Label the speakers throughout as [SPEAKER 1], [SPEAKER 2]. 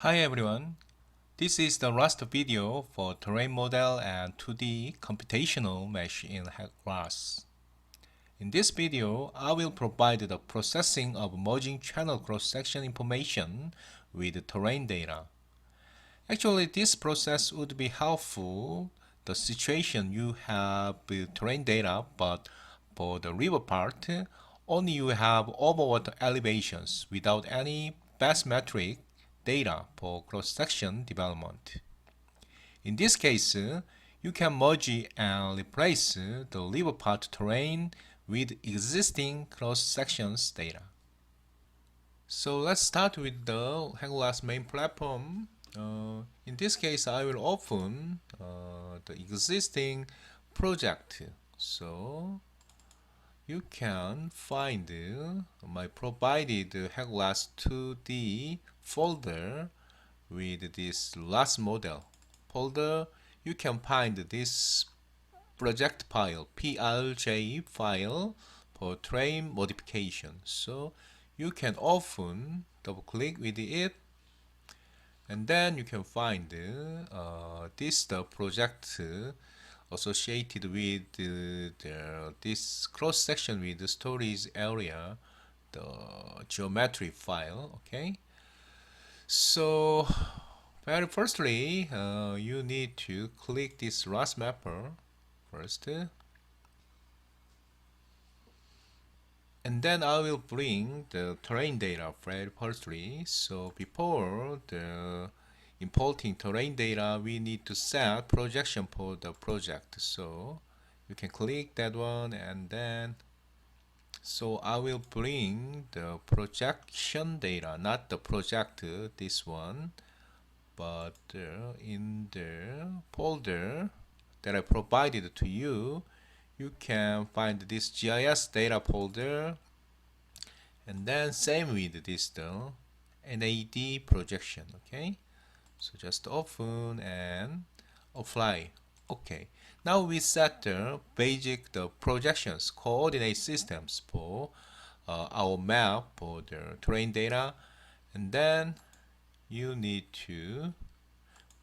[SPEAKER 1] Hi everyone, this is the last video for terrain model and 2D computational mesh in HEC-RAS. In this video, I will provide the processing of merging channel cross-section information with terrain data. Actually, this process would be helpful the situation you have with terrain data, but for the river part, only you have overwater elevations without any bathymetric data for cross-section development. In this case, you can merge and replace the river part terrain with existing cross-sections data. So let's start with the HEC-RAS main platform. In this case, I will open the existing project. So you can find my provided HEC-RAS 2D folder with this last model folder. You can find this project file, PRJ file for terrain modification. So you can often double click with it, and then you can find this the project associated with this cross section with the storage area, the geometry file. Okay, so very firstly you need to click this RAS mapper first, and then I will bring the terrain data very firstly. So before the importing terrain data, we need to set projection for the project. So you can click that one, and then so I will bring the projection data, not the project, this one, but in the folder that I provided to you, you can find this GIS data folder, and then same with this NAD projection. Okay, so just open and apply. Okay, now we set the basic projections coordinate systems for our map for the terrain data, and then you need to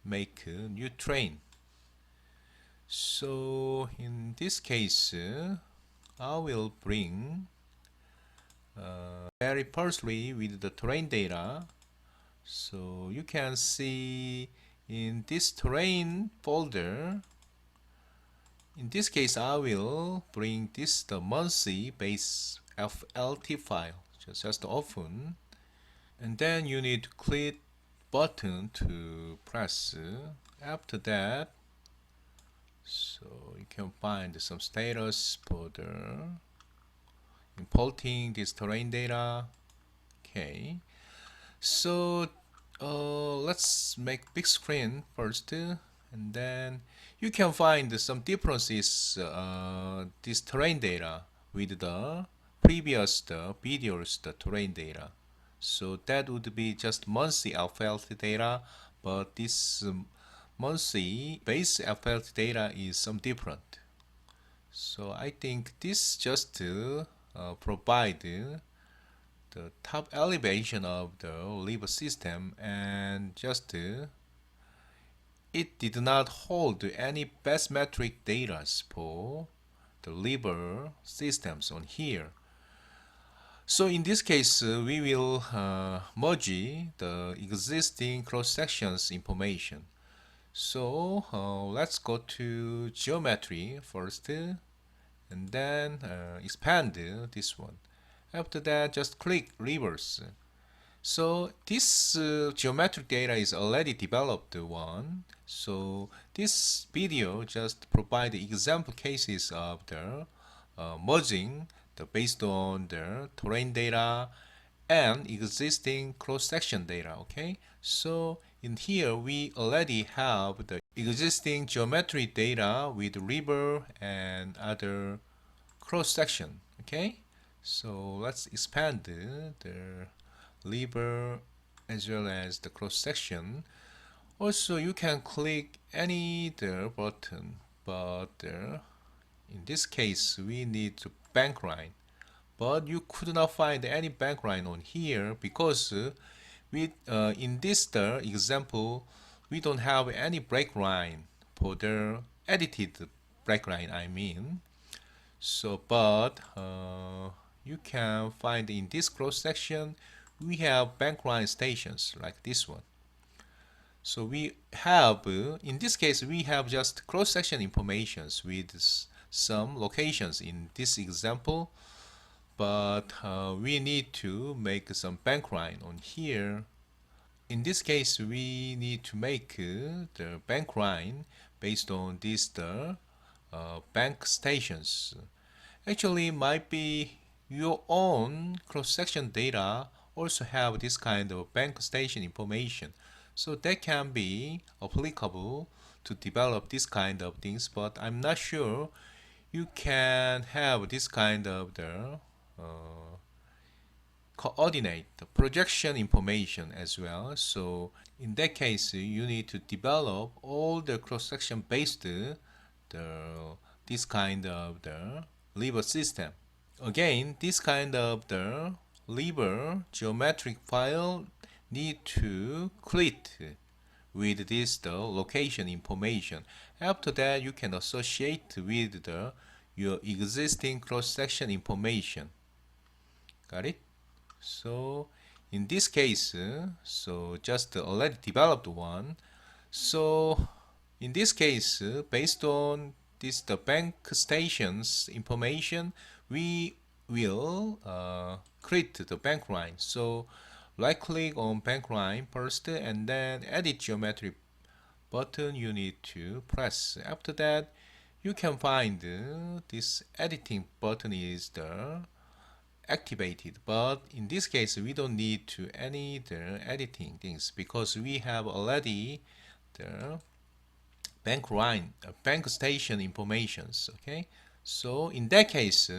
[SPEAKER 1] make a new terrain. So in this case, I will bring very firstly with the terrain data. So you can see in this terrain folder, in this case I will bring this the monthly base FLT file. Just open, and then you need to click button to press. After that, so you can find some status for the importing this terrain data. Okay, so let's make big screen first, and then you can find some differences this terrain data with the previous videos the terrain data. So that would be just monthly FLT data, but this monthly base FLT data is some different. So I think this just provide the top elevation of the river system, and just it did not hold any bathymetric data for the river systems on here. So in this case, we will merge the existing cross sections information. So let's go to geometry first, and then expand this one. After that, just click reverse. So this geometric data is already developed one. So this video just provide example cases of the merging based on the terrain data and existing cross-section data. Okay, so in here we already have the existing geometry data with river and other cross-section. Okay, so let's expand the river as well as the cross-section. Also, you can click any button, but in this case we need to bank line, but you could not find any bank line on here because in this example, we don't have any break line for the edited break line, I mean. So, but you can find in this cross section we have bank line stations like this one. So we have, in this case, we have just cross section informations with some locations in this example, but we need to make some bank line on here. In this case, we need to make the bank line based on this bank stations. Actually, might be your own cross-section data also have this kind of bank station information. So that can be applicable to develop this kind of things, but I'm not sure you can have this kind of the coordinate the projection information as well. So in that case, you need to develop all the cross-section based this kind of the lever system. Again, this kind of the lever geometric file need to create with this the location information. After that, you can associate with your existing cross-section information. Got it? So in this case, so just the already developed one. So in this case, based on this the bank stations information, we will create the bank line. So right click on bank line first and then edit geometry button you need to press. After that, you can find this editing button is the activated, but in this case we don't need to any the editing things because we have already the bank line bank station informations. Okay, so in that case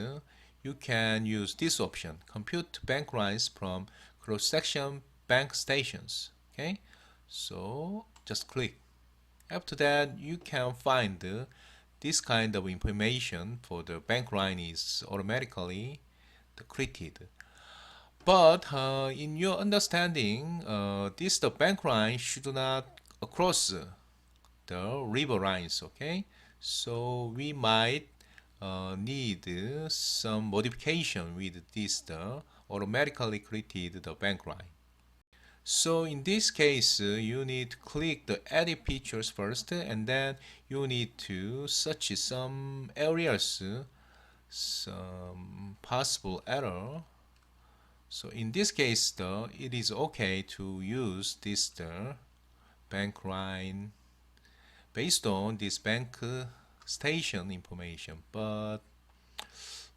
[SPEAKER 1] you can use this option, compute bank lines from cross-section bank stations. Okay, so just click. After that, you can find this kind of information for the bank line is automatically created. But in your understanding, this the bank line should not cross the river lines. Okay, so we might need some modification with this the automatically created the bank line. So in this case, you need to click the edit pictures first, and then you need to search some areas, some possible error. So in this case, though, it is okay to use this bank line based on this bank station information. But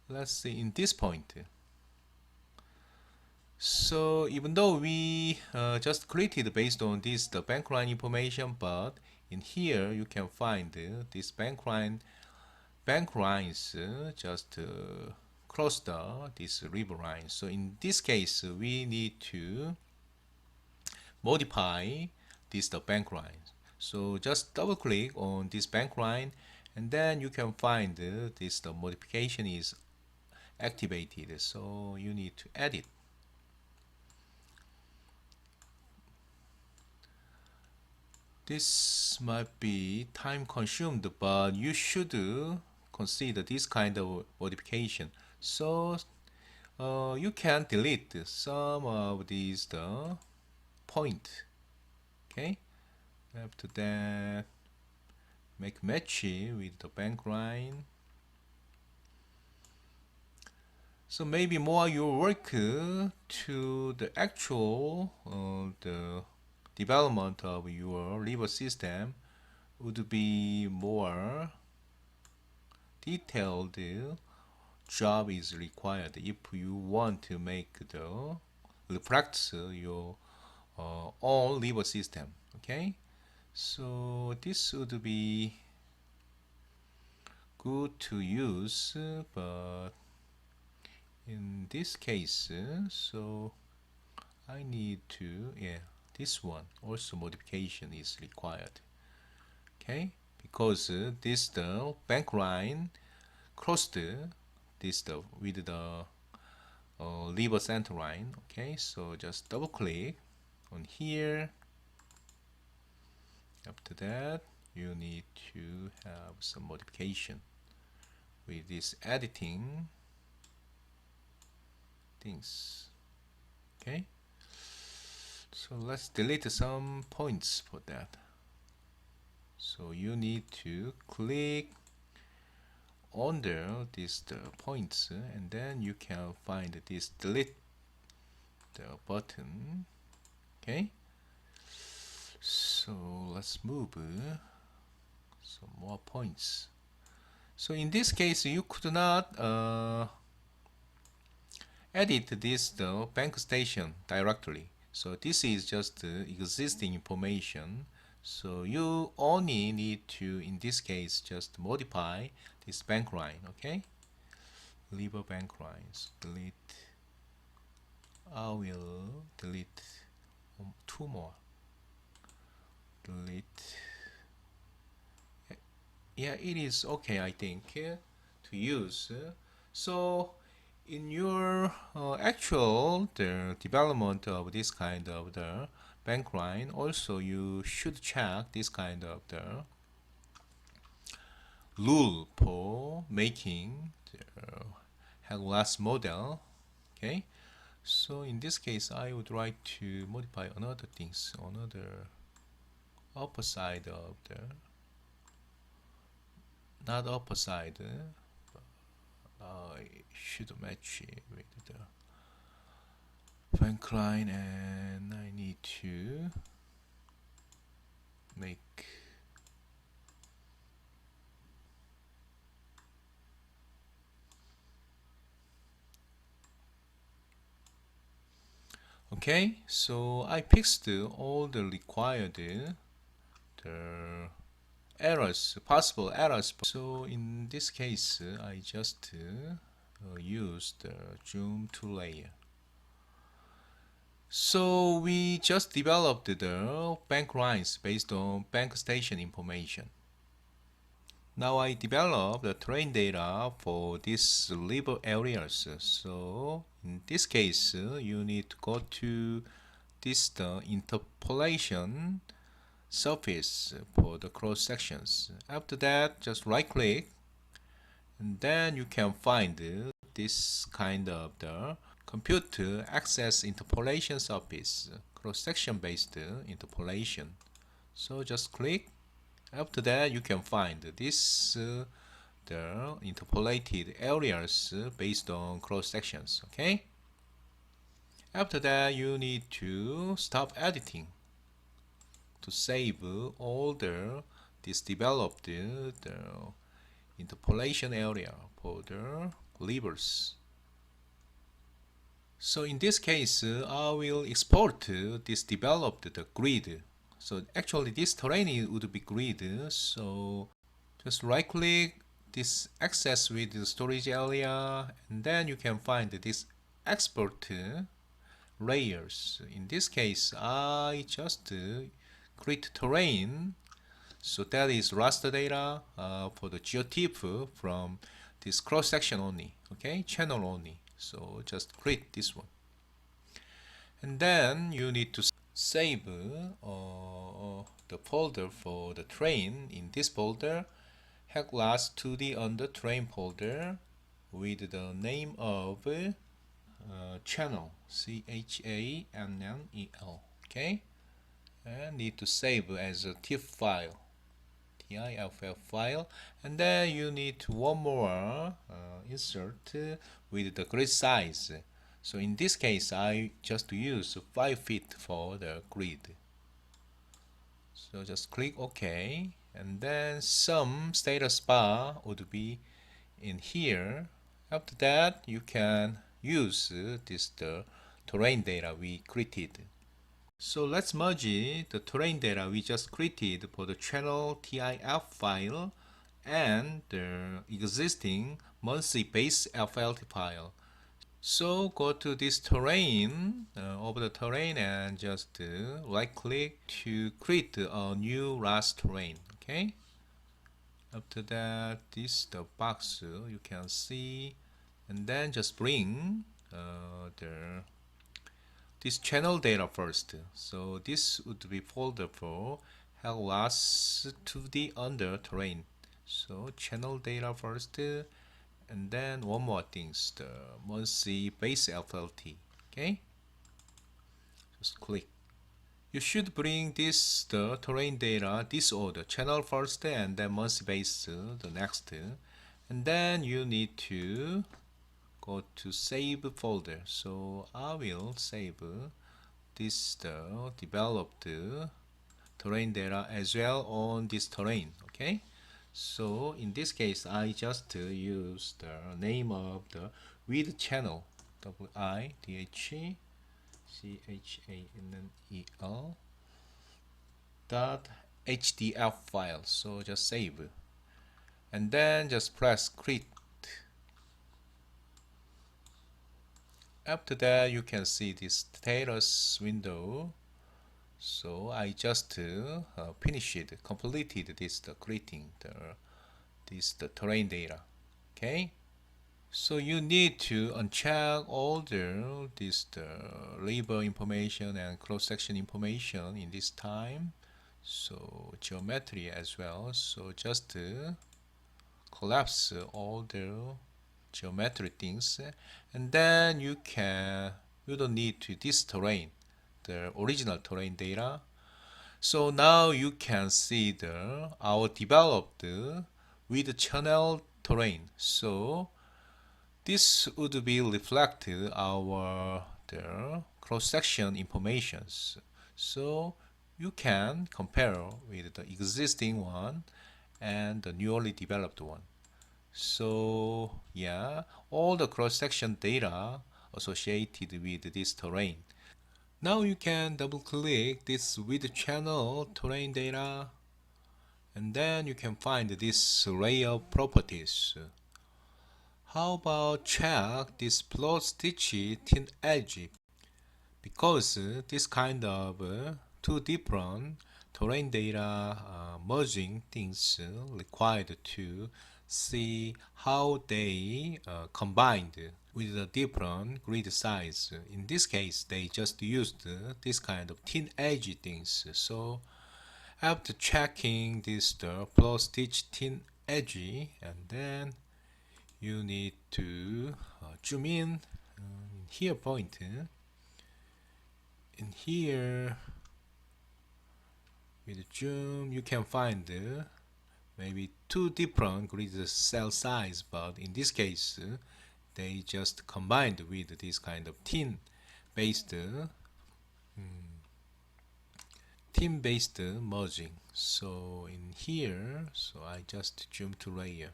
[SPEAKER 1] let's see in this point. So even though we just created based on this the bank line information, but in here you can find this bank lines just cross this river line. So in this case, we need to modify this the bank line. So just double click on this bank line, and then you can find this the modification is activated. So you need to edit. This might be time consumed, but you should consider this kind of modification. So you can delete some of these the point. Okay. After that, make match with the bank line. So maybe more your work to the actual the development of your lever system would be more detailed job is required if you want to make the reflect your own lever system. Okay, so this would be good to use, but in this case, so I need to, this one also modification is required. Okay, because this the bank line crossed this the with the lever center line. Okay, so just double click on here. After that, you need to have some modification with this editing things. Okay, so let's delete some points for that. So you need to click under these points, and then you can find this delete button. Okay, so let's move some more points. So in this case, you could not edit this bank station directly. So this is just existing information. So you only need to, in this case, just modify this bank line. Okay, leave bank lines, delete. I will delete two more. Delete. Yeah, it is okay, I think, to use. So in your actual the development of this kind of the bank line, also you should check this kind of the rule for making the HEC-RAS model. Okay, so in this case, I would like to modify another things, another upper side of the, not upper side, it should match with the bank line, and I need to make okay. So I fixed all the required the errors, possible errors. So in this case, I just use the zoom to layer. So we just developed the bank lines based on bank station information. Now I developed the terrain data for these river areas. So in this case, you need to go to this interpolation surface for the cross sections. After that, just right click, and then you can find this kind of the computer access interpolation surface, cross section based interpolation. So just click. After that, you can find this the interpolated areas based on cross sections. Okay. After that, you need to stop editing to save all this developed the interpolation area for the levers. So in this case, I will export this developed the grid. So actually this terrain would be grid. So just right click this access with the storage area, and then you can find this export layers. In this case, I just create terrain. So that is raster data for the geotip from this cross section only. Okay, channel only. So just create this one, and then you need to save the folder for the train. In this folder, HEC-RAS 2D under train folder with the name of channel, CHANNEL. Okay, and need to save as a TIFF file, TIFF file, and then you need one more insert with the grid size. So in this case, I just use 5 feet for the grid. So just click OK, and then some status bar would be in here. After that, you can use this the terrain data we created. So let's merge the terrain data we just created for the channel TIF file and the existing monthly base FLT file. So go to this terrain, over the terrain, and just right click to create a new RAS terrain. Okay. After that, this the box you can see, and then just bring the this channel data first. So this would be folder for HEC-RAS 2D under terrain. So channel data first, and then one more things, the Muncie base FLT. Okay, just click. You should bring this the terrain data this order: channel first, and then Muncie base the next, and then you need to go to save folder. So I will save this the developed terrain data as well on this terrain. Okay, so in this case I just use the name of the width channel, widchannel dot hdf file. So just save and then just press create. After that, you can see this status window. So I just finished, completed this creating the terrain data. Okay. So you need to uncheck all the label information and cross section information in this time. So geometry as well. So just collapse all the geometry things, and then you don't need to this terrain, the original terrain data. So now you can see our developed with channel terrain. So this would be reflected our the cross section informations. So you can compare with the existing one and the newly developed one. So yeah, all the cross-section data associated with this terrain. Now you can double-click this width channel terrain data, and then you can find this array of properties. How about check this plot stitch thin edge? Because this kind of two different terrain data merging things required to see how they combined with a different grid size. In this case, they just used this kind of thin edge things. So after checking this the plot stitch thin edge, and then you need to zoom in here point. In here with zoom you can find maybe two different grid cell size, but in this case they just combined with this kind of thin based merging. So in here, so I just zoom to layer.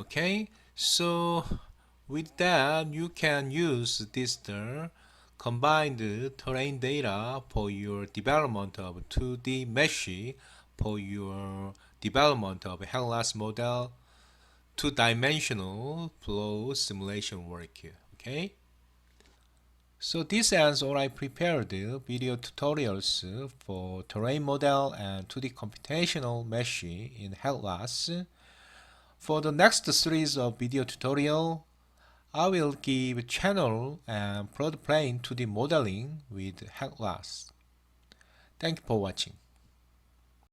[SPEAKER 1] Okay, so with that you can use this combined terrain data for your development of 2D mesh, for your development of HEC-RAS model, two-dimensional flow simulation work. Okay, so this ends all I prepared video tutorials for terrain model and 2D computational mesh in HEC-RAS. For the next series of video tutorial, I will give channel and floodplain 2D modeling with HEC-RAS. Thank you for watching.